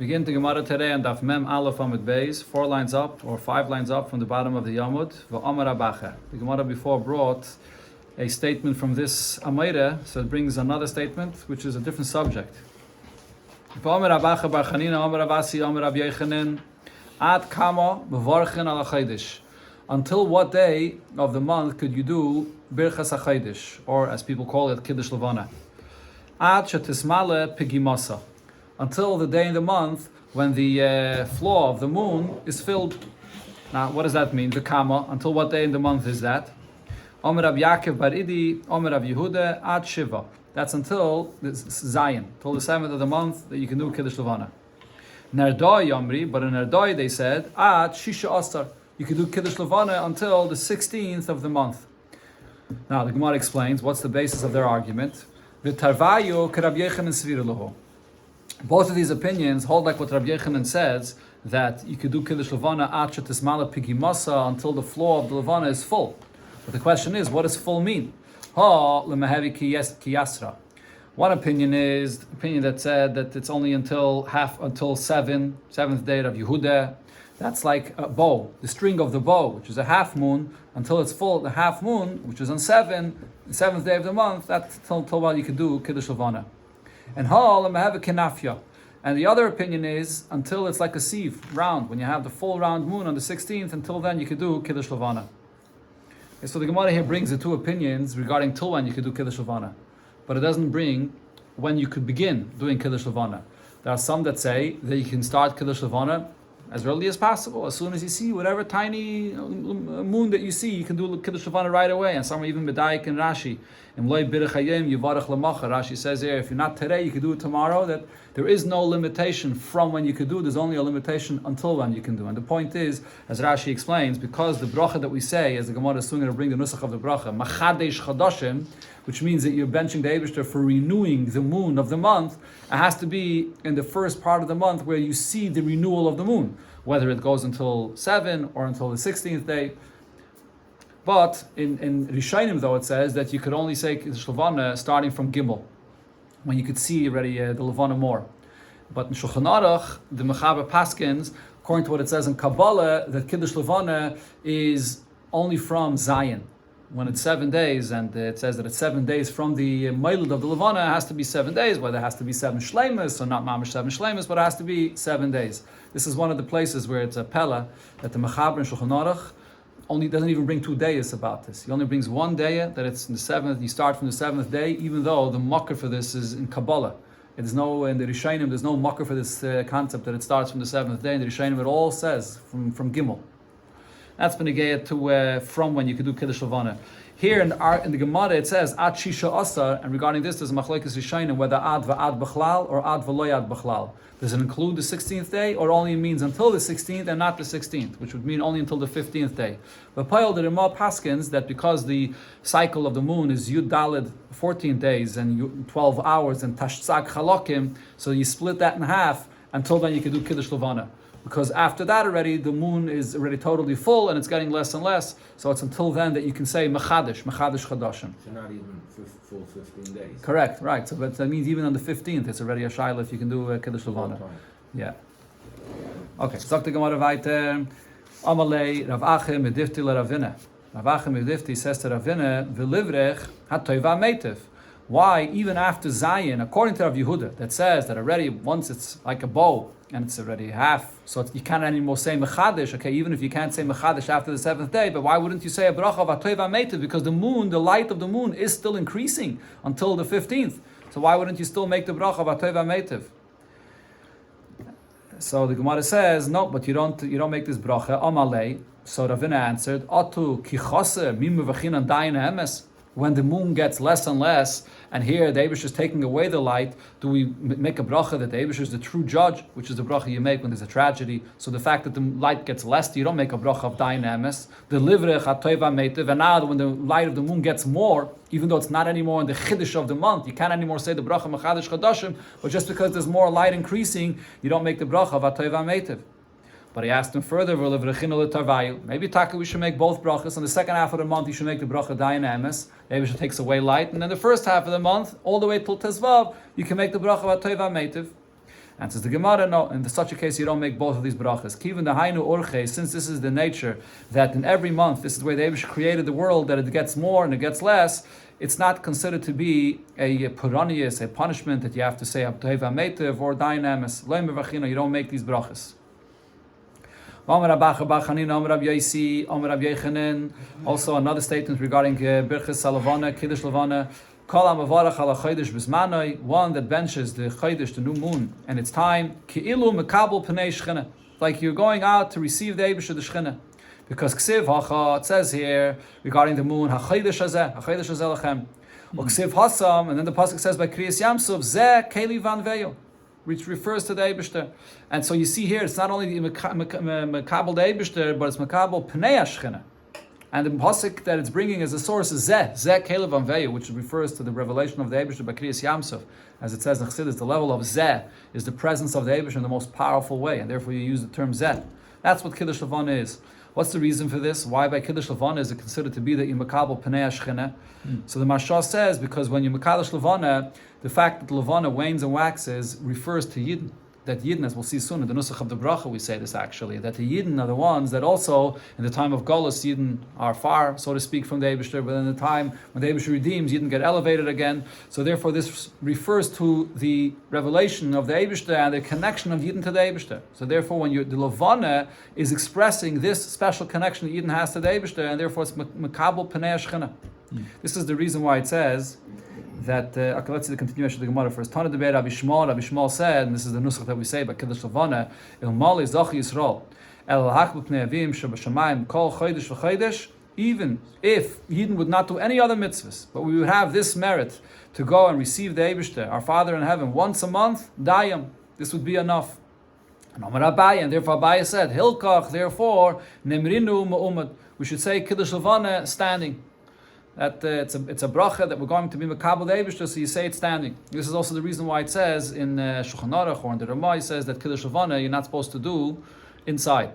Begin the Gemara today on Daf Mem Aleph Amud Beis, 4 lines up or 5 lines up from the bottom of the Yamud. V'Amar Abacha. The Gemara before brought a statement from this Amayra, so it brings another statement which is a different subject. V'Amar Abacha Bar Chanina, Amar Avasi, Amar Rav Yechanan, Ad Kama B'Varchen Al HaChodesh. Until what day of the month could you do Birchas HaChodesh, or as people call it, Kiddush Levana? Ad Shetismale Pigimasa. Until the day in the month when the floor of the moon is filled. Now, what does that mean? The Kama. Until what day in the month is that? Omer Rav Yaakov Bar Idi, Omer Rav Yehuda, Ad Shiva. That's until Zion, till the 7th of the month that you can do Kiddush Levana. Nerdoi Yomri, but in Nerdoi they said, Ad Shisha Asar. You can do Kiddush Levana until the 16th of the month. Now, the Gemara explains what's the basis of their argument. V'tarvayu k'Rav Yechanan svira lahu. Both of these opinions hold like what Rabbi Yechanan says, that you could do Kiddush Levana at Shetismala Pigimasa until the floor of the Levana is full. But the question is, what does full mean? Ha l'mehevi kiyasra. One opinion is the opinion that said that it's only until seventh day of Yehuda. That's like a bow, the string of the bow, which is a half moon, until it's full. The half moon, which is on the 7th day of the month, that's until you could do Kiddush Levana. And and the other opinion is until it's like a sieve, round. When you have the full round moon on the 16th, until then you could do Kiddush Levana. Okay, so the Gemara here brings the two opinions regarding till when you could do Kiddush Levana, but it doesn't bring when you could begin doing Kiddush Levana. There are some that say that you can start Kiddush Levana as early as possible. As soon as you see whatever tiny moon that you see, you can do Kiddush Levana right away. And some are even Medayik and Rashi. Rashi says here, if you're not today, you can do it tomorrow. That there is no limitation from when you could do. There's only a limitation until when you can do. And the point is, as Rashi explains, because the bracha that we say, as the Gemara is soon going to bring the nusach of the bracha, Machadesh Chadashim, which means that you're benching the Eibishter for renewing the moon of the month, it has to be in the first part of the month where you see the renewal of the moon, whether it goes until 7 or until the 16th day. But in Rishonim, though, it says that you could only say Kiddush Levana starting from Gimel, when you could see already the Levana more. But in Shulchan Aruch, the Mechaber Paskins, according to what it says in Kabbalah, that Kiddush Levana is only from Zion. When it's 7 days, and it says that it's 7 days from the Mailud of the Levana, it has to be 7 days, whether it has to be 7 Shleimus, or not Mamish 7 Shleimus, but it has to be 7 days. This is one of the places where it's a Pella, that the Mechaber in Shulchan Aruch only doesn't even bring 2 days about this. He only brings 1 day, that it's in the 7th, you start from the 7th day, even though the makar for this is in Kabbalah. There's no, in the Rishonim, there's no makar for this concept that it starts from the 7th day. In the Rishonim, it all says from Gimel. That's been a gaya to from when you could do Kiddush Levana. Here in the Gemara it says Ad Shisha Asar, and regarding this there's a machlokes Rishonim whether Ad va'ad b'chlal or Ad v'loyad b'chlal. Does it include the 16th day, or only means until the 16th and not the 16th, which would mean only until the 15th day? But Payal the Ramah Paskins that because the cycle of the moon is Yud Daled 14 days and 12 hours and Tashtzak Chalokim, so you split that in half. Until then you can do Kiddush Levana. Because after that already, the moon is already totally full and it's getting less and less. So it's until then that you can say Mechadesh Chadashim. So not even full 15 days. Correct, right. So that means even on the 15th, it's already a Shaila if you can do Kiddush Levana. Yeah. Okay, Zok the Gemara weiter. Amalei Rav Achim Medifti le Ravina. Rav Achim Medifti says to Ravina, V'livrech hatoiva meitev. Why, even after Zion, according to Rav Yehuda, that says that already once it's like a bow and it's already half, so you can't anymore say Mechadesh, okay, even if you can't say Mechadesh after the 7th day, but why wouldn't you say a bracha of Atoiva Meitiv? Because the moon, the light of the moon is still increasing until the 15th. So why wouldn't you still make the bracha of Atoiva Meitiv? So the Gemara says, no, but you don't make this bracha, Amalei. So Ravina answered, Atu kichase mimu v'chinan dayin emes. When the moon gets less and less, and here the Eibush is taking away the light, do we make a bracha that the Eibush is the true judge, which is the bracha you make when there's a tragedy? So the fact that the light gets less, you don't make a bracha of dayin emes. The livrech hatoiva meitiv, and now when the light of the moon gets more, even though it's not anymore in the chiddush of the month, you can't anymore say the bracha mechadesh chadashim, but just because there's more light increasing, you don't make the bracha of hatoiva meitiv. But he asked him further, maybe Taka, we should make both brachas. In the second half of the month, you should make the bracha dayin emes. Maybe it takes away light. And then the first half of the month, all the way till Tezvav, you can make the bracha vatayva meitiv. Answers the Gemara, no. In such a case, you don't make both of these brachas. Kiven the hainu orche, since this is the nature that in every month, this is the way the Eibush created the world, that it gets more and it gets less. It's not considered to be a puranius, a punishment that you have to say abtoiv ametev or dynamis. You don't make these brachas. Also another statement regarding Birchas Salavana, Kiddush Lavana. One that benches the Chodesh, the new moon, and it's time. Like you're going out to receive the Eibush of the Shechina. Because Ksiv Hacha, it says here regarding the moon, HaChodesh Hazeh Lachem. Or Ksiv Hasam, and then the pasuk says by Kriyas Yamsuf, Zeh Keli Van Veyo, which refers to the Eibishter. And so you see here, it's not only the Mekabel the Eibishter, but it's Mekabel Pnei HaShechina. And the pasuk that it's bringing as a source is Zeh Keli Van Veyo, which refers to the revelation of the Eibishter by Kriyas Yamsuf. As it says in Chassidus, the level of Zeh is the presence of the Eibishter in the most powerful way, and therefore you use the term Zeh. That's what Kiddush Levana is. What's the reason for this? Why by Kiddush Levana is it considered to be the Imakabel Pnei HaShechina? So the Maharsha says, because when you Makadosh Levana, the fact that Levana wanes and waxes refers to Yidden. That Yidden, as we'll see soon in the Nusach of the Bracha, we say this actually, that the Yidden are the ones that also, in the time of Golus, Yidden are far, so to speak, from the Eibishter, but in the time when the Eibishter redeems, Yidden get elevated again. So therefore this refers to the revelation of the Eibishter and the connection of Yidden to the Eibishter. So therefore when the Levana is expressing this special connection that Yidden has to the Eibishter, and therefore it's Mekabel Pnei HaShechina. This is the reason why it says that, okay, let's see the continuation of the Gemara first. Tana Debei Rabbi Shmuel said, and this is the nusach that we say by Kiddush Levana, Il Mali Zochi Yisrael, El Hakbu Pnei Avim Shebashamayim Kol Chodesh V'Chodesh, even if Yidden would not do any other mitzvahs, but we would have this merit to go and receive the Eibishter, our Father in heaven, once a month, Dayam, this would be enough. And Amar Abaye, and therefore Abaye said, Hilkach, therefore, Nemrinu Ma'umad, we should say Kiddush Levana standing. That it's a bracha that we're going to be Mekabel the Eibishter, so you say it standing. This is also the reason why it says in Shulchan Aruch or in the Ramah, it says that Kiddush Levana you're not supposed to do inside.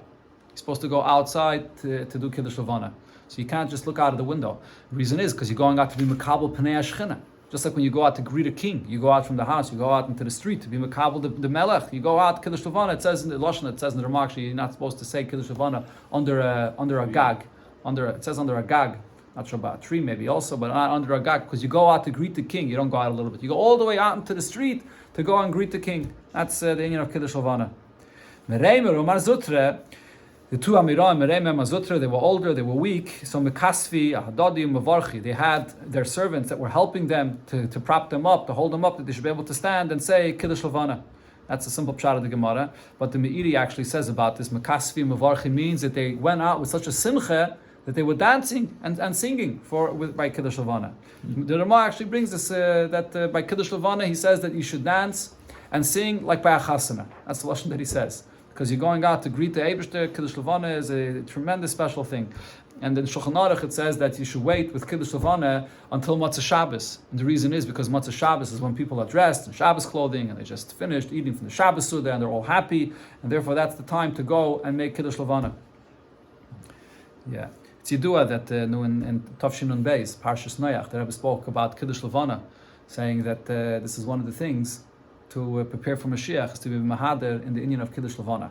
You're supposed to go outside to do Kiddush Levana. So you can't just look out of the window. The reason is because you're going out to be Mekabel Pnei HaShechina. Just like when you go out to greet a king, you go out from the house, you go out into the street to be Mekabel the Melech. You go out Kiddush Levana. It says in the Lashon, it says in the Ramah, actually, you're not supposed to say Kiddush Levana under a gag. It says under a gag. Not sure about a tree maybe also, but not under a gag, because you go out to greet the king, you don't go out a little bit. You go all the way out into the street to go and greet the king. That's the union of Kiddush Levana. Mereimer, Umar Zutre, the two Amiram, Mereimer and Mazutre, they were older, they were weak. So Mekasvi, Ahadadi, Mavarchi, they had their servants that were helping them to prop them up, to hold them up, that they should be able to stand and say Kiddush Levana. That's a simple pshat of the Gemara. But the Meiri actually says about this, Mekasvi, Mavarchi means that they went out with such a simcha that they were dancing and singing by Kiddush Levana. The Ramah actually brings this, that by Kiddush Levana, he says that you should dance and sing like by a chasana. That's the lesson that he says. Because you're going out to greet the Eibishter, Kiddush Levana is a tremendous special thing. And in Shulchan Aruch it says that you should wait with Kiddush Levana until Matzah Shabbos. And the reason is because Matzah Shabbos is when people are dressed in Shabbos clothing and they just finished eating from the Shabbos Suda and they're all happy. And therefore that's the time to go and make Kiddush Levana. Yeah. It's Yidua that in Tavshin Nun Beis, Parshas Noach, the Rebbe spoke about Kiddush Levana, saying that this is one of the things to prepare for Mashiach, is to be Mahader in the union of Kiddush Levana.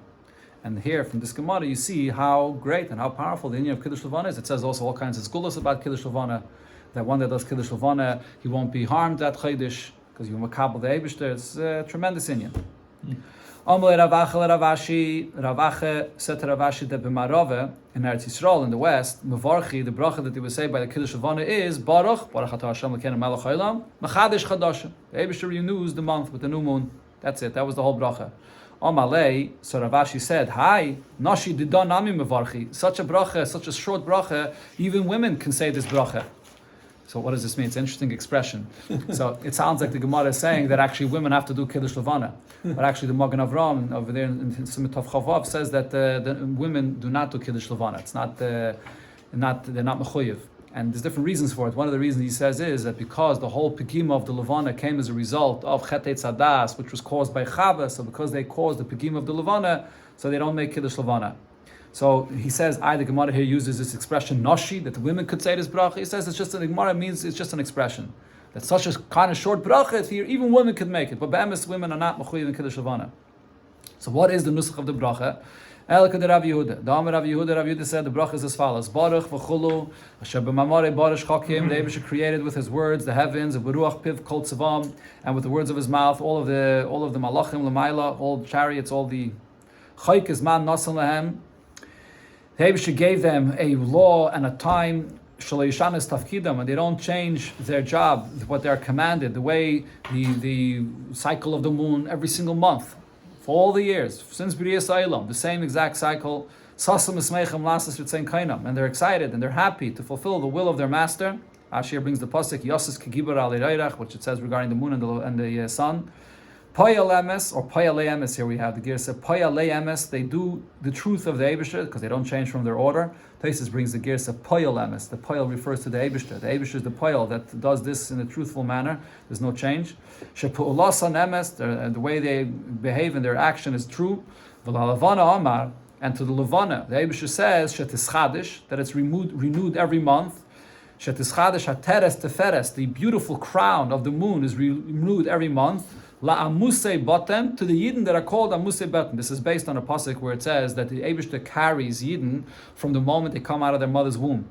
And here, from this Gemara, you see how great and how powerful the union of Kiddush Levana is. It says also all kinds of schools about Kiddush Levana, that one that does Kiddush Levana, he won't be harmed at Chodesh, because you Makabel the Eibishter. It's a tremendous union. Amalei Ravache said to Ravashi that b'Marove in Eretz Yisrael in the west, Mevarchi, the bracha that they would say by the Kiddush Levana is Baruch Atah Hashem Elokeinu Melech Haolam Mechadesh Chadashim. The Eibishter renews the month with the new moon. That's it. That was the whole bracha. Amalei, so Ravashi said, "Hi, Nashi Didan Nami Mevarchi." Such a bracha, such a short bracha, even women can say this bracha. So what does this mean? It's an interesting expression. So it sounds like the Gemara is saying that actually women have to do Kiddush Levana. But actually the Magen Avram over there in Simit Tov Chavav says that the women do not do Kiddush Levana. It's they're not mechuyev. And there's different reasons for it. One of the reasons he says is that because the whole Pegima of the Levana came as a result of Chet Eitz Hadas, which was caused by Chava, so because they caused the Pegima of the Levana, so they don't make Kiddush Levana. So he says, the Gemara here uses this expression Nashi, that the women could say this bracha. He says it's just the Gemara means it's just an expression. That such a kind of short bracha here, even women could make it. But be'emes, women are not mechuyev in Kiddush Levana. So what is the nusach of the bracha? El Kadei Rav Yehuda. The Amar Rav Yehuda said the bracha is as follows: Baruch v'chulu, asher b'mamare barish chakim. The Eibusha created with His words the heavens, v'ruach piv kol tzavam, and with the words of His mouth all of the malachim l'mayla, all the chariots, all the chayk is man nasan lahem. The Eibusha gave them a law and a time. Shalayishanis tafkidam, and they don't change their job, what they're commanded, the way the cycle of the moon every single month. For all the years, since B'riyas Ha'olam, the same exact cycle, Sasam Esmeichem Lasas Ritzein Kainam, and they're excited and they're happy to fulfill the will of their master. Ashir brings the pasuk Yosses Kegibar Ali Reirach, which it says regarding the moon and the sun. Poya Lemes, or Poya Le'emes, here we have the gear said Poya Le'emes, they do the truth of the Eibusha because they don't change from their order. Taisus brings the gear said Poya Lemes. The Poya refers to the Eibusha. The Eibusha is the Poya that does this in a truthful manner. There's no change. Shepu'ulasan Emes, the way they behave in their action is true. V'lalavana Amar, and to the Levana, the Eibusha says Shetischadish, that it's renewed every month. Shetischadish Hateres Teferes, the beautiful crown of the moon is renewed every month. La Amuse Botem, to the Yidden that are called Amuse Botem. This is based on a pasuk where it says that the Eibusha carries Yidden from the moment they come out of their mother's womb.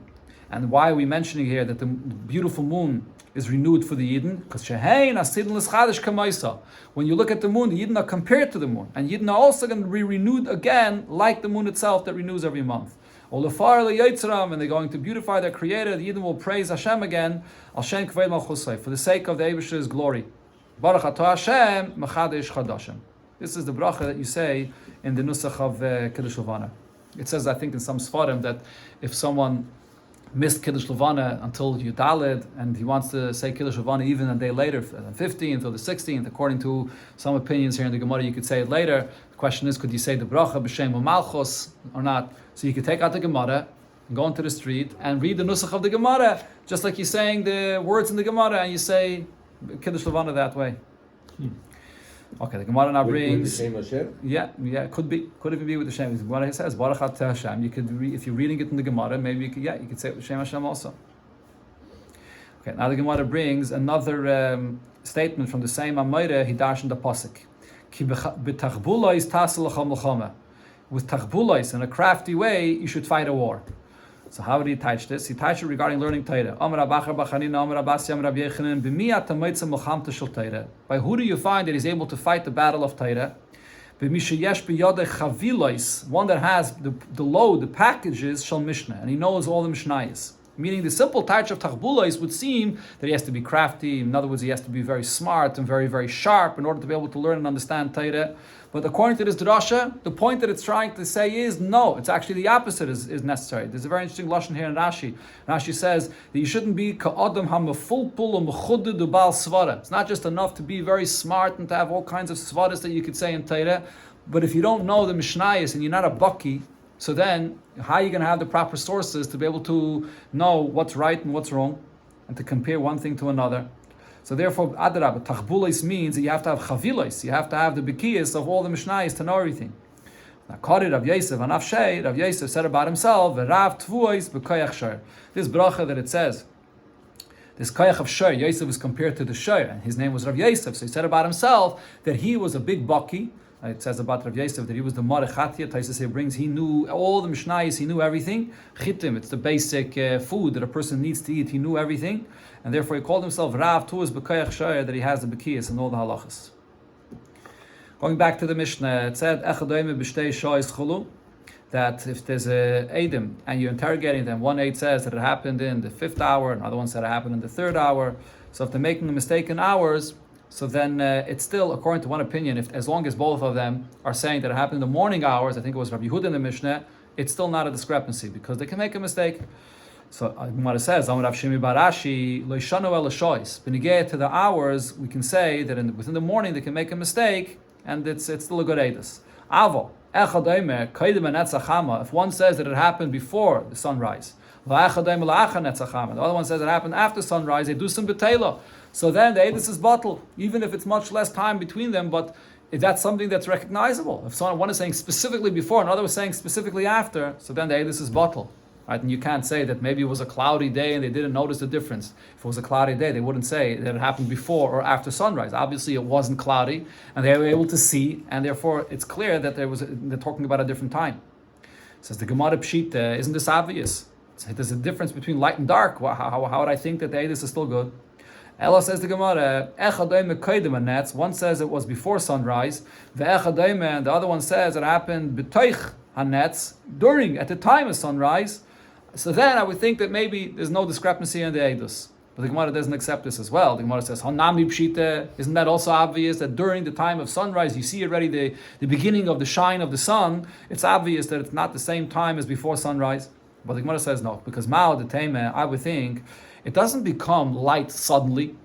And why are we mentioning here that the beautiful moon is renewed for the Yidden? Because Shehein Asidin L'Schadish Kamaisa. When you look at the moon, the Yidden are compared to the moon, and Yidden are also going to be renewed again, like the moon itself that renews every month. Olafar leYitzaram, and they're going to beautify their Creator. The Yidden will praise Hashem again, Al Shem Kvei Malchusay, for the sake of the Eibusha's glory. Baruch Atah Hashem Mechadesh Chadashim. This is the bracha that you say in the nusach of Kiddush Levana. It says, I think in some Sfarim, that if someone missed Kiddush Levana until Yudalid, and he wants to say Kiddush Levana even a day later, the 15th or the 16th, according to some opinions here in the Gemara, you could say it later. The question is, could you say the bracha b'shem u'malchus or not? So you could take out the Gemara and go into the street and read the nusach of the Gemara, just like you're saying the words in the Gemara, and you say Kiddush Levana that way. Okay, the Gemara now brings. With the same Hashem? Yeah, could even be with the Shem. The Gemara says Baruch Atah Hashem. You could if you're reading it in the Gemara, maybe you could say it with Shem Hashem also. Okay, now the Gemara brings another statement from the same Amayre. He dashed in the pasuk. Ki b'tachbulais tasel l'cham l'chama. With tachbulais, in a crafty way, you should fight a war. So how did he teach this? He taught it regarding learning Torah. By who do you find that he's able to fight the battle of Torah? One that has the load, the packages, shall Mishnah, and he knows all the Mishnayos. Meaning the simple touch of Tachbulais would seem that he has to be crafty. In other words, he has to be very smart and very, very sharp in order to be able to learn and understand Torah. But according to this drasha, the point that it's trying to say is no, it's actually the opposite is necessary. There's a very interesting lashon here in Rashi. Rashi says that you shouldn't be ka'adam hamafulpul u'mechudid u'bal svara. It's not just enough to be very smart and to have all kinds of svaras that you could say in Torah, but if you don't know the Mishnayos and you're not a baki, so then how are you going to have the proper sources to be able to know what's right and what's wrong and to compare one thing to another? So therefore, Adarab, Tachbulis means that you have to have Chavilis, you have to have the Bekiyas of all the Mishnayos to know everything. Now, Kari Rav Yosef, and Afshay, Rav Yosef said about himself, Rav Tvuois B'koyach Shor. This bracha that it says, this koyach of Shor, Yosef is compared to the Shor, and his name was Rav Yosef, so he said about himself that he was a big baki. It says about Rav Yosef that he was the Marechatya. Taisa brings, he knew all the Mishnayos, he knew everything. Chitim, it's the basic food that a person needs to eat, he knew everything. And therefore he called himself Rav Tuas B'koyach Shor, that he has the Bekiyas and all the halachas. Going back to the Mishnah, it said, Echadoime B'shtei Shois Chulu, that if there's a Eidim and you're interrogating them, one Eid says that it happened in the 5th hour, another one said it happened in the 3rd hour. So if they're making a mistake in hours, so then it's still, according to one opinion, if as long as both of them are saying that it happened in the morning hours, I think it was Rabbi Yehuda in the Mishnah, it's still not a discrepancy because they can make a mistake. So Gemara says, Amar Rav Shimi bar Ashi, Lo yishanu ela shois. Benigeh to the hours, we can say that within the morning they can make a mistake, and it's still a good edus. Avo echad omer kaidem netzach hama. If one says that it happened before the sunrise, va'echad omer la'achar netzach hama. The other one says it happened after sunrise. They do some betela. So then the edus is bottled, even if it's much less time between them. But if that's something that's recognizable, if one is saying specifically before, another was saying specifically after, so then the edus is bottled. right? And you can't say that maybe it was a cloudy day and they didn't notice the difference. If it was a cloudy day, they wouldn't say that it happened before or after sunrise. Obviously, it wasn't cloudy, and they were able to see, and therefore it's clear that they're talking about a different time. Says the Gemara Pshita, isn't this obvious? There's a difference between light and dark. How would I think that the Eidus is still good? Ella says the Gemara, one says it was before sunrise, and the other one says it happened b'toich hanetz, at the time of sunrise. So then I would think that maybe there's no discrepancy in the Eidus. But the Gemara doesn't accept this as well. The Gemara says, Hanami Pshita, isn't that also obvious that during the time of sunrise, you see already the beginning of the shine of the sun? It's obvious that it's not the same time as before sunrise. But the Gemara says no, because Mao the Tema, I would think, it doesn't become light suddenly.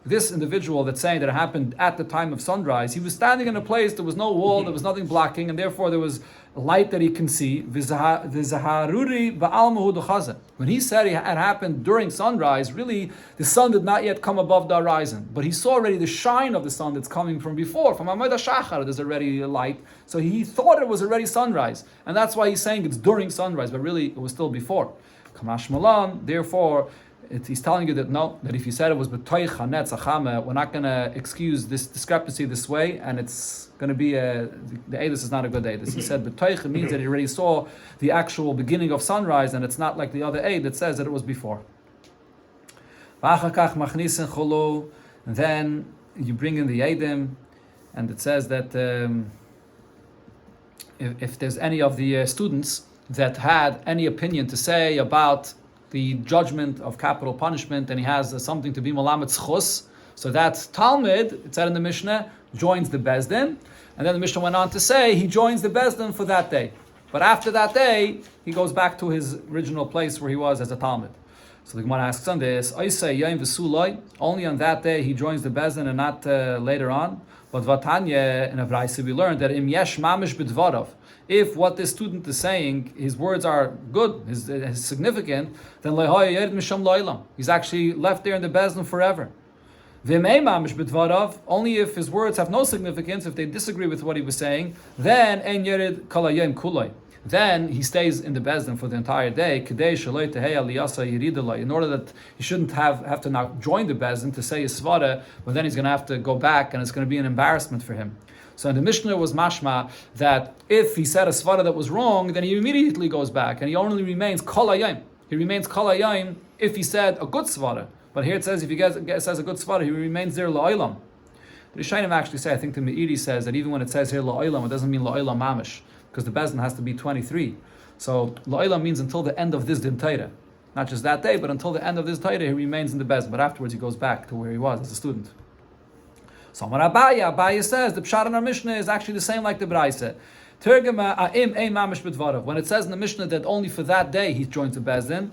This individual that's saying that it happened at the time of sunrise, he was standing in a place, there was no wall, there was nothing blocking, and therefore there was light that he can see. When he said it had happened during sunrise, really the sun did not yet come above the horizon, but he saw already the shine of the sun that's coming from before. From Amud HaShachar, there's already light, so he thought it was already sunrise, and that's why he's saying it's during sunrise, but really it was still before. Kamash Malan, therefore, he's telling you that no, that if you said it was b'toich hanetz achame, we're not going to excuse this discrepancy this way, and it's going to be the Eidus is not a good Eidus. He said b'toich means that he already saw the actual beginning of sunrise, and it's not like the other Eid that says that it was before. And then you bring in the Eidim, and it says that if there's any of the students that had any opinion to say about the judgment of capital punishment, and he has something to be malamet zchus, so that Talmud, it said in the Mishnah, joins the Bezdin, and then the Mishnah went on to say he joins the Bezdin for that day. But after that day, he goes back to his original place where he was as a Talmud. So the Gemara asks on this, only on that day he joins the Bezdin and not later on. But Vatanya, in a Braisa, we learned that im yesh mamish b'dvarav, if what this student is saying, his words are good, is significant, then he's actually left there in the Bezdin forever. Only if his words have no significance, if they disagree with what he was saying, then then he stays in the Bezdin for the entire day, in order that he shouldn't have to now join the Bezdin to say his svara, but then he's going to have to go back, and it's going to be an embarrassment for him. So in the Mishnah was mashma that if he said a svara that was wrong, then he immediately goes back, and he only remains kol hayom. He remains kol hayom if he said a good svara. But here it says if he says a good svara, he remains there la'olam. The Rishayim actually say, I think the Meiri says that even when it says here la'olam, it doesn't mean la'olam mamish, because the Bezdin has to be 23. So la'olam means until the end of this din Torah. Not just that day, but until the end of this Torah, he remains in the Bezdin. But afterwards he goes back to where he was as a student. So Abaye says the pshat in our Mishnah is actually the same like the Braisa. When it says in the Mishnah that only for that day he joins the Bezdin,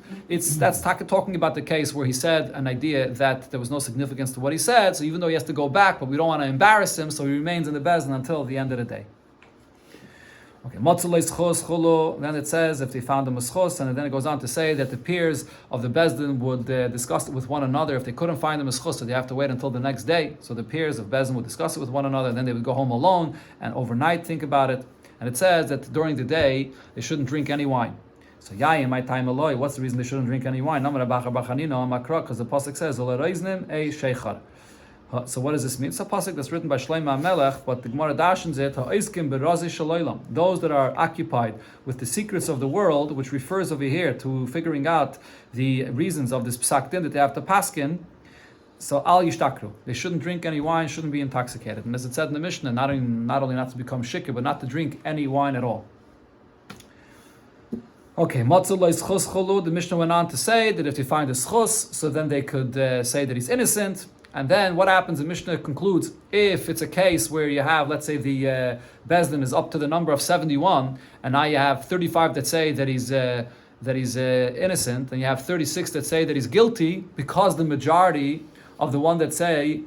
that's talking about the case where he said an idea that there was no significance to what he said, so even though he has to go back, but we don't want to embarrass him, so he remains in the Bezdin until the end of the day. Okay, then it says if they found a meschos, and then it goes on to say that the peers of the Bezdin would discuss it with one another. If they couldn't find a meschos, so they have to wait until the next day. So the peers of Bezdin would discuss it with one another, and then they would go home alone and overnight think about it. And it says that during the day they shouldn't drink any wine. So yayin my time aloi. What's the reason they shouldn't drink any wine? Because the pasuk says so what does this mean? It's a pasuk that's written by Shlomo HaMelech, but the Gemara dashens it, those that are occupied with the secrets of the world, which refers over here to figuring out the reasons of this psak din that they have to paskin. So al yishtakru, they shouldn't drink any wine, shouldn't be intoxicated. And as it said in the Mishnah, not only not to become shikah, but not to drink any wine at all. Okay, the Mishnah went on to say that if they find a schos, so then they could say that he's innocent. And then what happens, the Mishnah concludes, if it's a case where you have, let's say the Bezdin is up to the number of 71, and now you have 35 that say that he's innocent, and you have 36 that say that he's guilty, because the majority of the one that say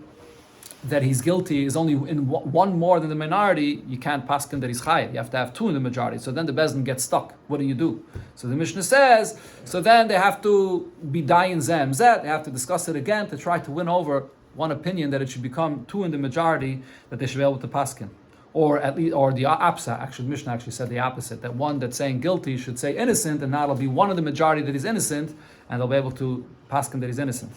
that he's guilty is only in one more than the minority, you can't paskin that he's chayiv. You have to have two in the majority. So then the Bezdin gets stuck. What do? So the Mishnah says, so then they have to be dayin zem zet. They have to discuss it again to try to win over one opinion that it should become two in the majority, that they should be able to paskin. or at least, or the opposite. Actually, Mishnah actually said the opposite. That one that's saying guilty should say innocent, and now it'll be one of the majority that is innocent, and they'll be able to paskin that he's innocent.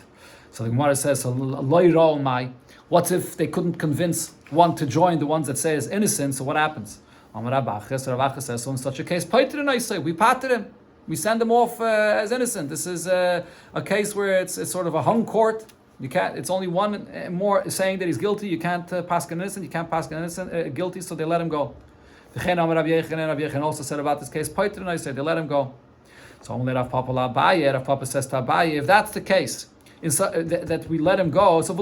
So the Gemara says, what if they couldn't convince one to join the ones that say is innocent? So what happens? Rav Acha says, so in such a case, we pater him. We send him off as innocent. This is a case where it's sort of a hung court. You can't. It's only one more saying that he's guilty. You can't paskin innocent. You can't paskin innocent guilty. So they let him go. Rav Yechon also said about this case, they let him go. So only Rav Papa says to Abaye, if that's the case, that we let him go, so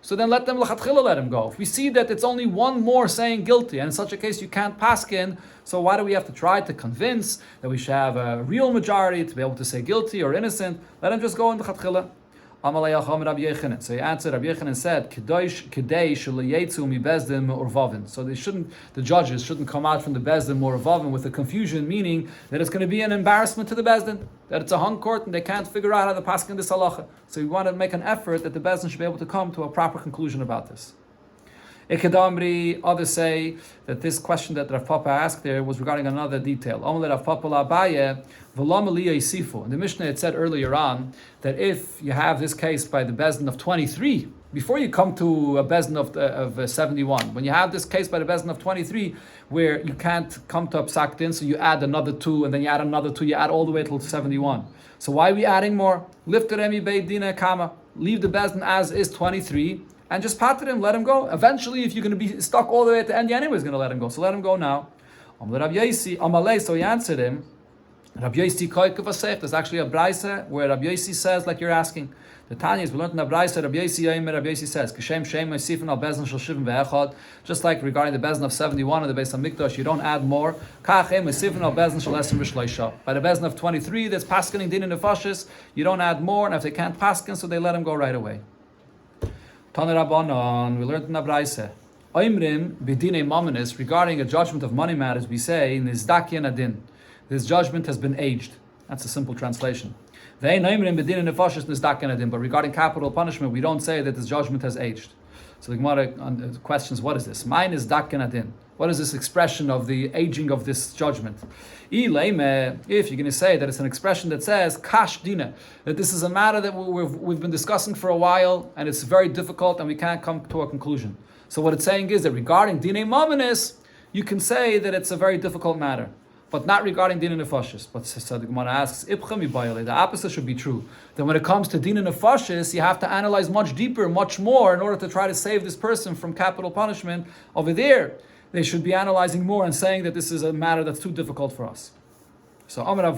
so then let them let him go. If we see that it's only one more saying guilty, and in such a case you can't paskin, so why do we have to try to convince that we should have a real majority to be able to say guilty or innocent? Let him just go in the chatchila. So he answered, Rabbi Yechon said, so the judges shouldn't come out from the bezdin mu'urvavin with a confusion, meaning that it's going to be an embarrassment to the bezdin, that it's a hung court and they can't figure out how to paskin this halacha. So we want to make an effort that the bezdin should be able to come to a proper conclusion about this. Ikadamri, others say that this question that Rav Papa asked there was regarding another detail. In the Mishnah it said earlier on that if you have this case by the Bezdin of 23, before you come to a Bezdin of 71, when you have this case by the Bezdin of 23, where you can't come to a psak din, so you add another 2, and then you add another 2, you add all the way till 71. So why are we adding more? Leave the Bezdin as is 23, and just pater him, let him go. Eventually, if you're going to be stuck all the way at the end, you're anyways going to let him go. So let him go now. So he answered him, Rabbi Yosi Koikev Asech. There's actually a brayse where Rabbi Yosi says, like you're asking. The Tanya is, we learned in the brayse, Rabbi Yosi says, Kishem Shem Mesifin al Bezdin Shal Shivim Ve'echad. Just like regarding the Bezdin of 71 and the Beis HaMikdash, you don't add more. Kachem Mesifin al Bezdin Shal Esrim V'Shleisha. By the Bezdin of 23, there's paskening din in the fashes. You don't add more, and if they can't pasken, so they let him go right away. Tana Rabbanon, we learned in the brayse. Oimrim b'dinei mamanis, regarding a judgment of money matters, we say Nizdakian adin. This judgment has been aged. That's a simple translation. But regarding capital punishment, we don't say that this judgment has aged. So the Gemara questions, what is this? Mine is daken adin. What is this expression of the aging of this judgment? If you're going to say that it's an expression that says kash dina, that this is a matter that we've been discussing for a while, and it's very difficult, and we can't come to a conclusion. So what it's saying is that regarding dinei mamanis, you can say that it's a very difficult matter, but not regarding din nefashis. But so the Gemara asks, the opposite should be true. That when it comes to din nefashis, you have to analyze much deeper, much more, in order to try to save this person from capital punishment. Over there, they should be analyzing more and saying that this is a matter that's too difficult for us. So according to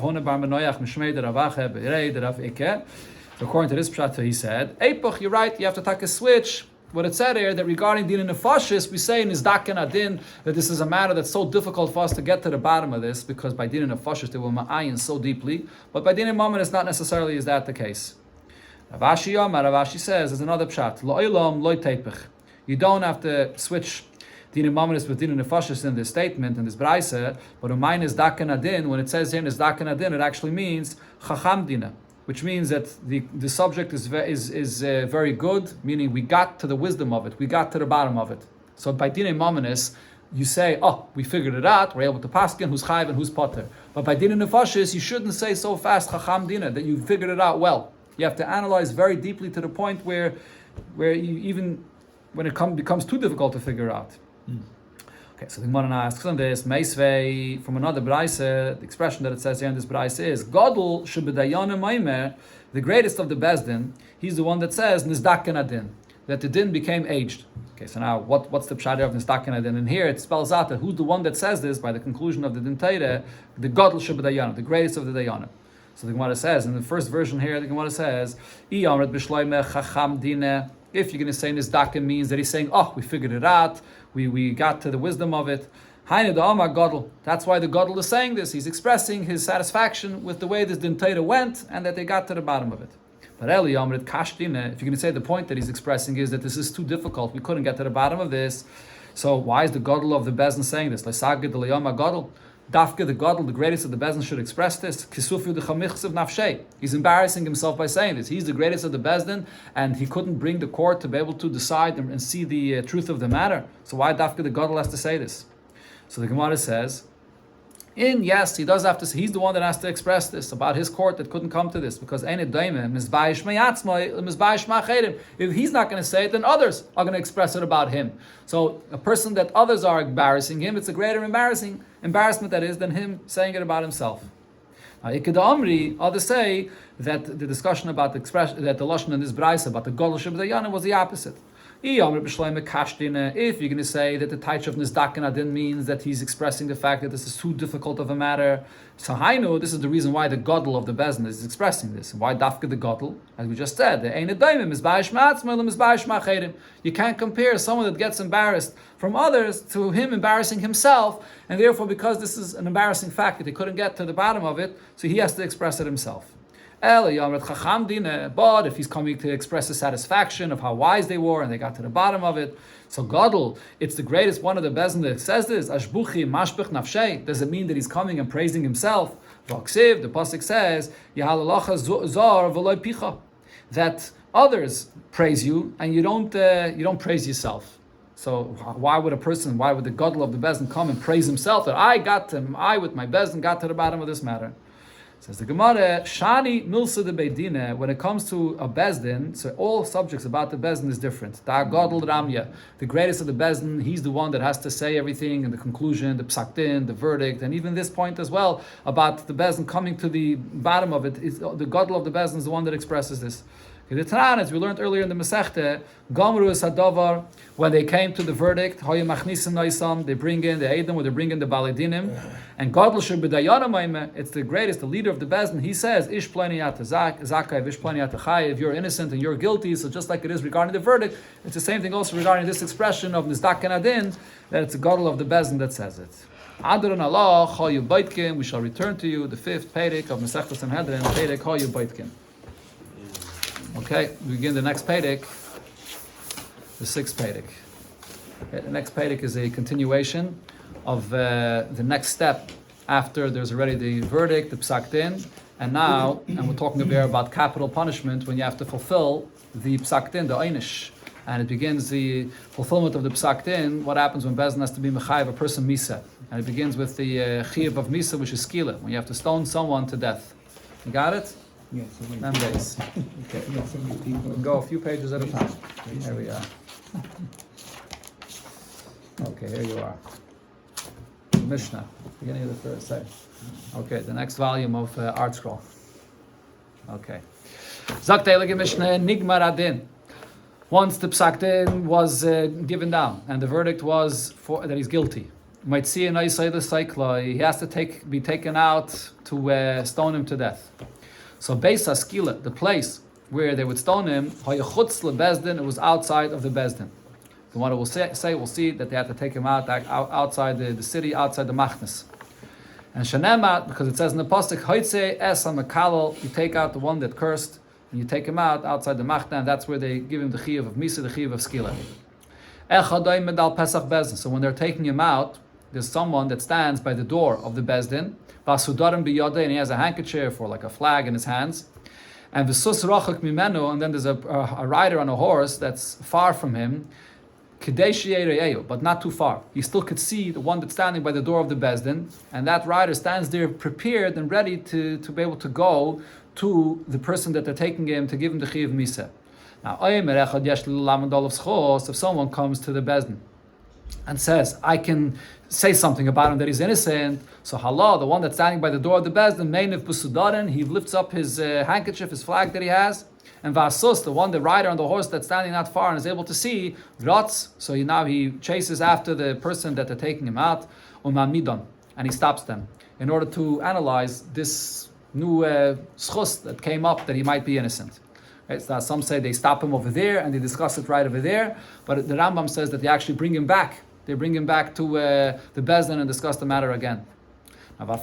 this pshat, he said, Epoch, you're right, you have to take a switch. What it said here, that regarding din nefashis, we say in Nizdaken adin that this is a matter that's so difficult for us to get to the bottom of this, because by din nefashis they will ma'ayin so deeply, but by din mammon it's not necessarily is that the case. Ravashi says, there's another pshat, lo'ilam loy teipich. You don't have to switch din mammon with din nefashis in this statement, in this brayse, but umayin Nizdaken adin, when it says here Nizdaken adin, it actually means chacham dina, which means that the subject is very good, meaning we got to the wisdom of it, we got to the bottom of it. So by dinei mamanis, you say, we figured it out, we're able to paskin who's chayv and who's potter. But by dinei nefashis, you shouldn't say so fast chacham dina, that you figured it out well. You have to analyze very deeply to the point where you even when it becomes too difficult to figure out. Okay, so the Gemara asks on this, Meisvei, from another brayse, the expression that it says here in this brayse is, Godel shebedayana maimer, the greatest of the Bezdin, he's the one that says, Nizdaken adin, that the din became aged. Okay, so now, what's the pshat of Nizdaken adin? And here it spells out that who's the one that says this, by the conclusion of the din Teire, the Godel shebedayana, the greatest of the Dayana. So the Gemara says, in the first version here, the Gemara says, I amret b'shloime chacham dine. If you're going to say Nizdaken means that he's saying, we figured it out, we got to the wisdom of it. That's why the Gadol is saying this. He's expressing his satisfaction with the way this din Teira went, and that they got to the bottom of it. But if you're going to say the point that he's expressing is that this is too difficult, we couldn't get to the bottom of this, so why is the Gadol of the Bezdin saying this? Dafka the Gadol, the greatest of the Bezdin, should express this. Kisufu the Chamichs of Nafshay. He's embarrassing himself by saying this. He's the greatest of the Bezdin, and he couldn't bring the court to be able to decide and see the truth of the matter. So why Dafka the Gadol has to say this? So the Gemara says, yes, he does have to say, he's the one that has to express this about his court that couldn't come to this, because if he's not going to say it, then others are going to express it about him. So a person that others are embarrassing him, it's a greater embarrassment that is than him saying it about himself. Now, others say that the discussion about the expression, that the lashon in this brayso about the Gadol Sheb'Dayanim was the opposite. If you're going to say that the Taich of Nizdaken Adin means that he's expressing the fact that this is too difficult of a matter, so I know this is the reason why the Gadol of the Bezdin is expressing this. Why Dafka the Gadol? As we just said, you can't compare someone that gets embarrassed from others to him embarrassing himself, and therefore because this is an embarrassing fact that he couldn't get to the bottom of it, so he has to express it himself. But if he's coming to express the satisfaction of how wise they were and they got to the bottom of it, so Gadol, it's the greatest one of the Bezdin that says this. Ashbuchi mashbech nafshay. Does it mean that he's coming and praising himself? V'aksiv, the pasuk says, Yahalalacha zar v'loy picha, that others praise you and you don't praise yourself. So why would the Gadol of the Bezdin come and praise himself that I with my Bezdin got to the bottom of this matter? Says the Gemara, Shani Milsa de Beidine, when it comes to a Bezdin, so all subjects about the Bezdin is different. Da Gadol Ramya, the greatest of the Bezdin, he's the one that has to say everything in the conclusion, the psaktin, the verdict, and even this point as well about the Bezdin coming to the bottom of it. The Gadol of the Bezdin is the one that expresses this. The Tanan, as we learned earlier in the Masechta, Gamru Sadavar, when they came to the verdict, they bring in the Eidim, or they bring in the Baladinim, and Gadol Sheb'Dayanim, it's the greatest, the leader of the Bezdin. He says, Ish Planiat Zakay, Ish Planiat Chay, if you're innocent and you're guilty, so just like it is regarding the verdict, it's the same thing also regarding this expression of Nizdak and Adin, that it's the Gadol of the Bezdin that says it. Adron Allah, Chayu Baitkin, we shall return to you, the 5th Perek of Masechta Sanhedrin, Perek Chayu Baitkin. Okay, we begin the next Perek, the 6th Perek. Okay, the next Perek is a continuation of the next step after there's already the verdict, the psak din, and we're talking there about capital punishment when you have to fulfill the psak din, the einish. And it begins the fulfillment of the psak din, what happens when Bezdin has to be mechayev a person misa. And it begins with the chiyuv of misa, which is skila, when you have to stone someone to death. You got it? Yes. Days. Okay. We'll go a few pages at a time. Here we are. Okay, here you are. Mishnah, beginning of the first say. Okay, the next volume of Art Scroll. Okay. Zakteilige Mishnah Nigmar Adin. Once the psak din was given down and the verdict was that he's guilty, might see an he has to be taken out to stone him to death. So Beis Haskila, the place where they would stone him, it was outside of the Bezdin. The one will we'll see that they have to take him outside the city, outside the Machnes. And Shanemat, because it says in the pasuk, Hoitze es HaMekalel, you take out the one that cursed, and you take him out outside the Machna, and that's where they give him the chiyuv of Misa, the chiyuv of Skila. Echadai medal Pesach Bezdin. So when they're taking him out, there's someone that stands by the door of the Bezdin, Vasudarim biyodeh, and he has a handkerchief or like a flag in his hands. And v'sus rachak mimenu, and then there's a rider on a horse that's far from him, but not too far. He still could see the one that's standing by the door of the Bezdin, and that rider stands there prepared and ready to be able to go to the person that they're taking him to give him the chiyuv misa. Now, if someone comes to the Bezdin and says, I can say something about him that he's innocent, so Allah, the one that's standing by the door of the Bezdin, Meiniv Busudarin, he lifts up his handkerchief, his flag that he has, and Vasus, the one, the rider on the horse that's standing not far and is able to see, Vratz, so he chases after the person that they're taking him out, Umamidon, and he stops them in order to analyze this new schus that came up that he might be innocent. Right, so some say they stop him over there and they discuss it right over there, but the Rambam says that they actually bring him back. They bring him back to the Bezdin and discuss the matter again. Even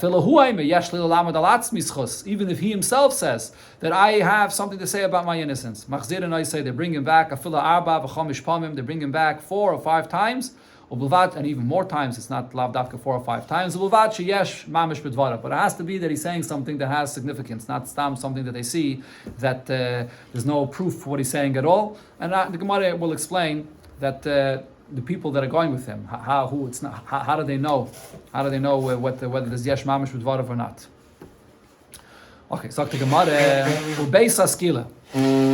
if he himself says that I have something to say about my innocence, Machzir and I say they bring him back. They bring him back 4 or 5 times. and even more times, it's not lav dafka 4 or 5 times, but it has to be that he's saying something that has significance, not something that they see that there's no proof for what he's saying at all. And the Gemara will explain that the people that are going with him, how do they know? How do they know whether there's yesh mamish b'dvarav or not? Okay, so the Gemara, ubeis haskila.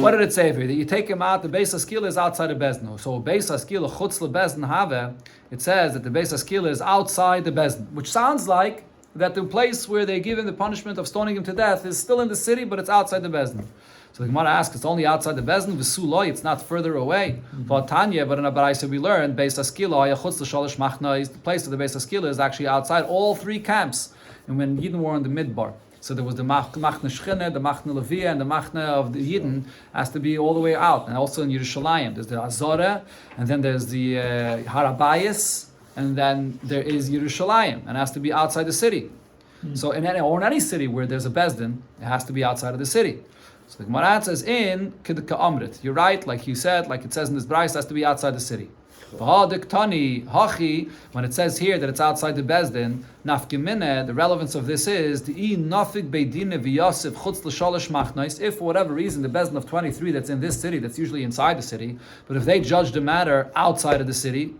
What did it say here? That you take him out, the beis haskila is outside of Bezdin. So beis haskila chutz lebezdin have, it says that the beis haskila is outside the Bezdin, which sounds like that the place where they give him the punishment of stoning him to death is still in the city, but it's outside the Bezdin. So the Gemara asks, it's only outside the Bezdin, v'suloi, it's not further away. But Tanya, but in a Baraisa we learned, beis haskila, chutz l'shalish machna, the place of the beis haskila is actually outside all 3 camps. And when Yidden were in the Midbar, so there was the Machne Shchine, the Machne Levia, and the Machne of the Yidden has to be all the way out. And also in Yerushalayim, there's the Azorah, and then there's the Harabayas, and then there is Yerushalayim, and it has to be outside the city. So in any city where there's a Bezdin, it has to be outside of the city. So the Gemara says in Kidka Amrit. You're right, like you said, like it says in this Bryce, it has to be outside the city. When it says here that it's outside the Bezdin, the relevance of this is if for whatever reason the Bezdin of 23 that's in this city, that's usually inside the city, but if they judge the matter outside of the city,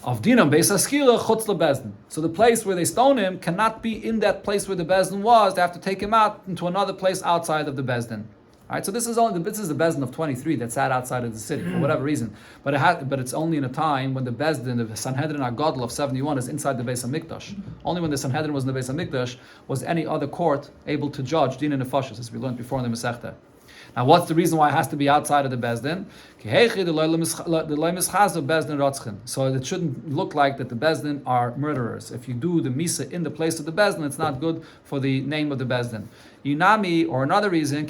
of dinam beis haskila chutz lebezdin. So the place where they stone him cannot be in that place where the Bezdin was. They have to take him out into another place outside of the Bezdin. All right, so this is the Bezdin of 23 that sat outside of the city for whatever reason, but it's only in a time when the Bezdin, the Sanhedrin Agadol of 71 is inside the Beis Hamikdash. Only when the Sanhedrin was in the Beis Hamikdash was any other court able to judge din and nefashos, as we learned before in the Masechta. Now, what's the reason why it has to be outside of the Bezdin? So it shouldn't look like that the Bezdin are murderers. If you do the Misa in the place of the Bezdin, it's not good for the name of the Bezdin. Yunami, or another reason,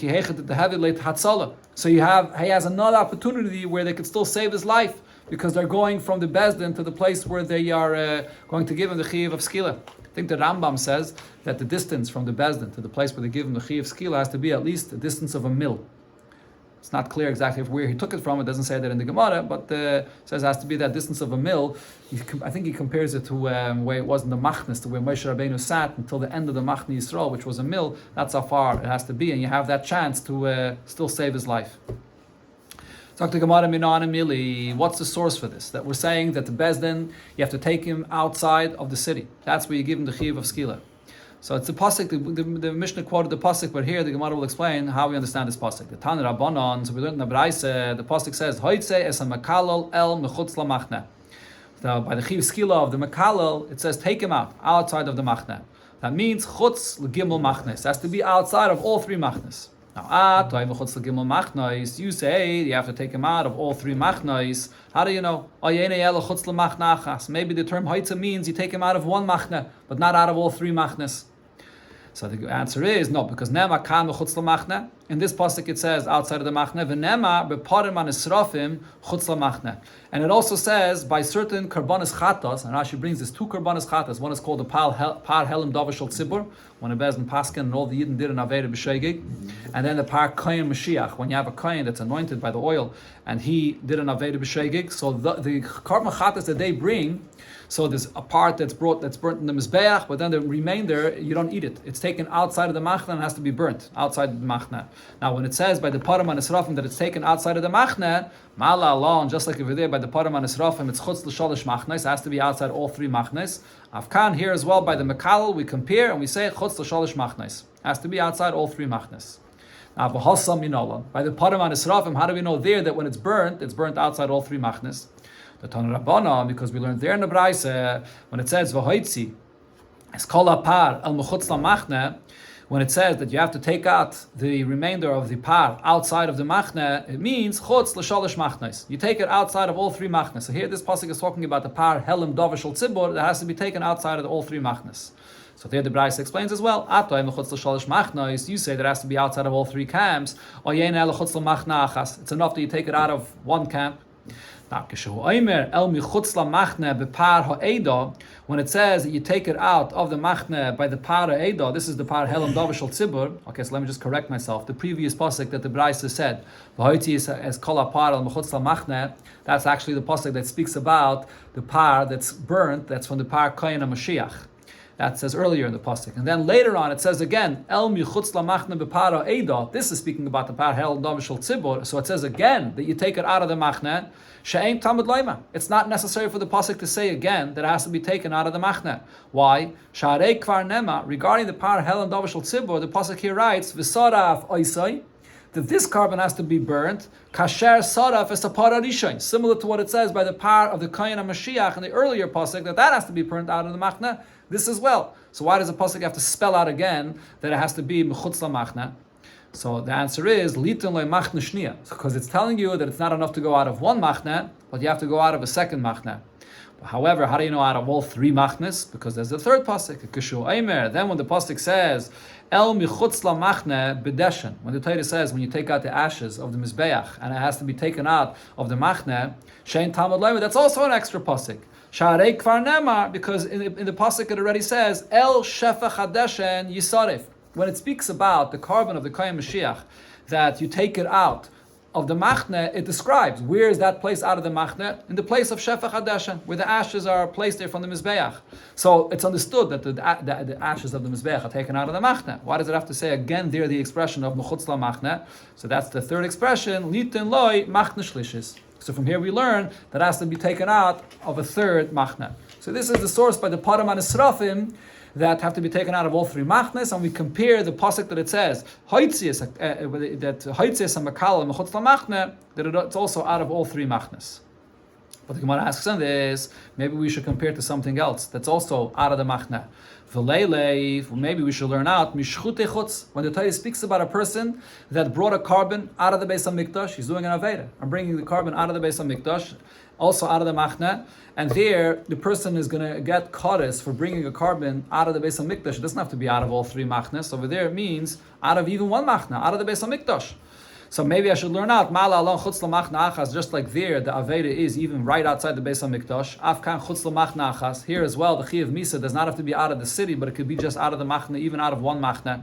so he has another opportunity where they could still save his life because they're going from the Bezdin to the place where they are going to give him the Chiyuv of Skila. I think the Rambam says that the distance from the Bezdin to the place where they give him the Chiyuv of Skila has to be at least a distance of a mil. It's not clear exactly where he took it from. It doesn't say that in the Gemara, but it says it has to be that distance of a mil. I think he compares it to where it was in the Machnes, to where Moshe Rabbeinu sat until the end of the Machne Yisrael, which was a mil. That's how far it has to be, and you have that chance to still save his life. Talk to Gemara Minan and Mili. What's the source for this? That we're saying that the Bezdin, you have to take him outside of the city. That's where you give him the Chiyuv of Skila. So it's the pasuk. The Mishnah quoted the pasuk, but here the Gemara will explain how we understand this pasuk. The Tan Rabbanon. So we learned in the Braise. The pasuk says, "Hoitze es haMakalel el mechutz lamachne." So by the Chiyuv Skila of the Makalel, it says take him outside of the Machne. That means chutz legimel machnes. It has to be outside of all 3 machnes. Now, you say you have to take him out of all 3 machnes. How do you know? Maybe the term hoitze means you take him out of 1 machne, but not out of all 3 machnes. So the answer is no, because nema kan chutz lamachne. In this pasuk it says outside of the machne, v'nema beparim anisrafim chutz lamachne. And it also says by certain karbanis chatas, and Rashi brings this 2 karbanis chatas. One is called the par helim davashal tzibur, when a Bezdin paskin and all the Yidden did an aveda b'shegig, and then the par kohen Mashiach, when you have a kohen that's anointed by the oil, and he did an aveda b'shegig. So the karban chatas that they bring. So there's a part that's burnt in the Mizbeach, but then the remainder, you don't eat it. It's taken outside of the Machne and has to be burnt outside the Machne. Now when it says by the Param and Esrafim that it's taken outside of the Machne, Mala Allah, and just like over there by the Param and Esrafim, it's Chutz L'Shalish Machnes, it has to be outside all 3 Machnes. Afkan here as well by the Mekalel, we compare and we say Chutz L'Shalish Machnes. It has to be outside all 3 Machnes. Now by the Param and Esrafim, how do we know there that when it's burnt outside all 3 Machnes? The Tana Rabbana, because we learned there in the Braise, when it says v'hoitzi, es kol par el mechutz lamachne, when it says that you have to take out the remainder of the par outside of the machne, it means chutz l'shalish machnes. You take it outside of all 3 machnes. So here this pasuk is talking about the par helim davashal tzibur that has to be taken outside of all 3 machnes. So there the Braise explains as well. You say that it has to be outside of all 3 camps. It's enough that you take it out of 1 camp. Now, when it says that you take it out of the machne by the par ha'eda, this is the par helam davashal tzibur. Okay, so let me just correct myself. The previous pasuk that the Braisa said, "V'hoiti es kol par al mechutz lamachne," that's actually the pasuk that speaks about the par that's burnt. That's from the par kohen HaMashiach. That says earlier in the pasuk, and then later on it says again, "El michutz lamachne bepara eda." This is speaking about the par hel davashal tzibur. So it says again that you take it out of the machne. She'ein tamud loima. It's not necessary for the pasuk to say again that it has to be taken out of the machne. Why? Sha'arei kvar nema. Regarding the par hel davashal tzibur, the pasuk here writes, "V'saraf oisai," that this carbon has to be burnt. Kasher saraf es a para rishon, similar to what it says by the par of the kohen HaMashiach in the earlier pasuk that has to be burnt out of the machne. This as well. So why does the pasuk have to spell out again that it has to be mechutz lamachne? So the answer is litin loy machne shnia, because it's telling you that it's not enough to go out of one machne, but you have to go out of a second machne. However, how do you know out of all three machnes? Because there's the third pasuk, kishu aimer. Then when the pasuk says el michutz lamachne bedeshen, when the Torah says when you take out the ashes of the mizbeach and it has to be taken out of the machne, shein tamud loyma, that's also an extra pasuk. Sha'arei kvar nemar, because in the pasuk it already says el shefach hadeshen yisarif. When it speaks about the carbon of the kohen Mashiach, that you take it out of the machne, it describes where is that place out of the machne? In the place of shefach hadeshen, where the ashes are placed there from the mizbeach. So it's understood that the ashes of the mizbeach are taken out of the machne. Why does it have to say again there the expression of mechutz lamachne? So that's the third expression, litin loy machne shlishis. So from here we learn that it has to be taken out of a third machne. So this is the source by the Param and Israfim that have to be taken out of all three machnes, and we compare the pasuk that it says hoitzias and makal and mechutz lamachne, that it's also out of all three machnes. But the Gemara asks on this, maybe we should compare to something else that's also out of the machne. Maybe we should learn out mishchute chutz, when the Torah speaks about a person that brought a carbon out of the Beis HaMikdash. He's doing an aveda. I'm bringing the carbon out of the Beis HaMikdash, also out of the machne, and there the person is going to get kodesh for bringing a carbon out of the Beis HaMikdash. It doesn't have to be out of all three machnes. Over there it means out of even one machne, out of the Beis HaMikdash. So maybe I should learn out Mala alon chutz lamachna achas, just like there the aveda is even right outside the Beis HaMikdash. Afkan chutz lamachna achas. Here as well, the chi of misa does not have to be out of the city, but it could be just out of the machna, even out of one machna.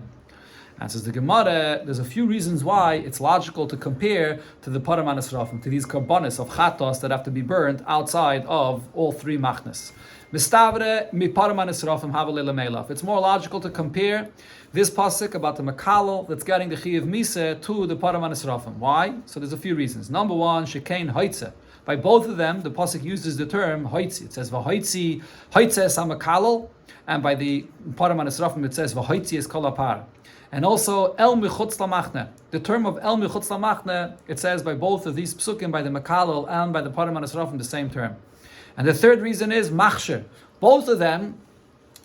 And says the Gemara, there's a few reasons why it's logical to compare to the Param and Esrafim, to these karbonis of chatos that have to be burned outside of all three machnas. Mistavre mi Param and Esrafim havalei lemeilaf. It's more logical to compare this pasuk about the makalo that's getting the chi of misa to the Param and Esrafim. Why? So there's a few reasons. Number one, shekain hoitze. By both of them, the pasuk uses the term hoitzi. It says v'hoitzi hoitze samakalo, and by the Param and Esrafim it says v'hoitzi es kol apar. And also el michutz lamachne. The term of el michutz lamachne, it says by both of these psukim, by the makalol and by the Param and Esrafim, the same term. And the third reason is machsher. Both of them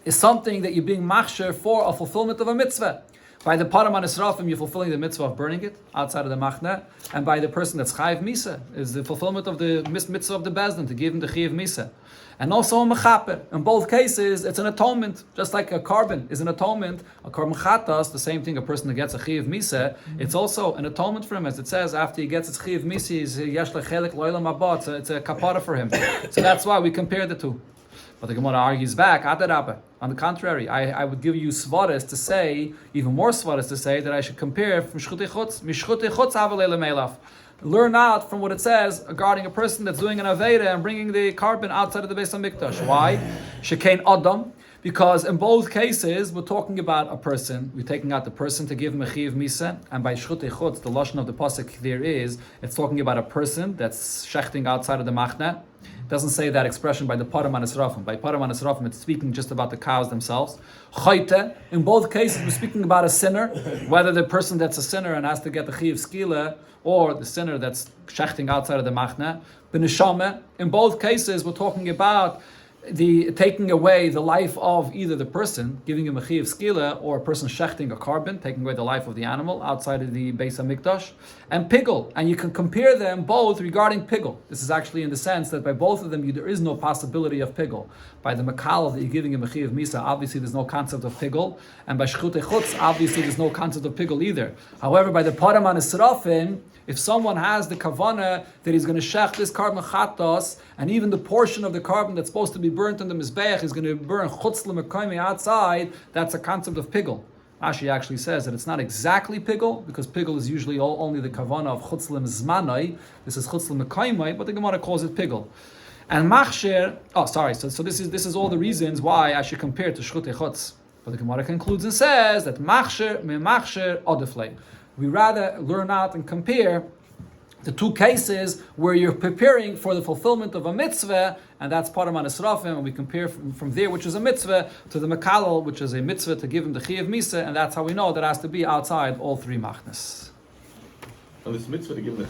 is something that you're being machsher for a fulfillment of a mitzvah. By the Param and Esrafim, you're fulfilling the mitzvah of burning it outside of the machne, and by the person that's chayiv misa is the fulfillment of the mitzvah of the bezdin to give him the chayiv misa. And also a mechaper. In both cases, it's an atonement. Just like a carbon is an atonement, a carbon chatas, the same thing, a person that gets a chiv misa, it's also an atonement for him. As it says, after he gets his chiv misa, he's yesh lechelik lo'ilam abot, so it's a kapara for him. So that's why we compare the two. But the Gemara argues back, adarabba. On the contrary, I would give you svaras to say, even more svaras to say, that I should compare from shchutei chutz, mishchutei chutz havalei lemeilaf. Learn out from what it says regarding a person that's doing an aveda and bringing the carbon outside of the Beis HaMikdash. Why? Shekain Adam. Because in both cases, we're talking about a person. We're taking out the person to give him a chiv misa. And by shchutei chutz, the lashon of the pasuk there is, it's talking about a person that's shechting outside of the machna. It doesn't say that expression by the Param and Esrafim. By Param and Esrafim, it's speaking just about the cows themselves. Chayte, in both cases, we're speaking about a sinner, whether the person that's a sinner and has to get the chiv skila, or the sinner that's shechting outside of the machna. B'neshama, in both cases, we're talking about the taking away the life of either the person, giving him a chi of skila, or a person shechting a carbon, taking away the life of the animal outside of the Beis HaMikdash, and pigul. And you can compare them both regarding pigul. This is actually in the sense that by both of them there is no possibility of pigul. By the makal that you're giving him a chi of misa, obviously there's no concept of pigul, and by shchutei chutz, obviously there's no concept of pigul either. However, by the param anisrafin, if someone has the kavana that he's going to shech this carbon chatos, and even the portion of the carbon that's supposed to be burnt on the mizbeach is going to burn chutz l'mekaymi outside, that's a concept of pigul. Rashi actually says that it's not exactly pigul, because pigul is usually only the kavana of chutz l'mizmanai. This is chutz l'mekaymi, but the Gemara calls it pigul. And machsher, so this is all the reasons why I should compare to shchutei chutz. But the Gemara concludes and says that machsher me machsher odeflei. We rather learn out and compare the two cases where you're preparing for the fulfillment of a mitzvah, and that's part of Manisrafim, and we compare from there, which is a mitzvah, to the Mekalal, which is a mitzvah to give him the Chi of Misa, and that's how we know that has to be outside all three machnas. On this mitzvah to give him the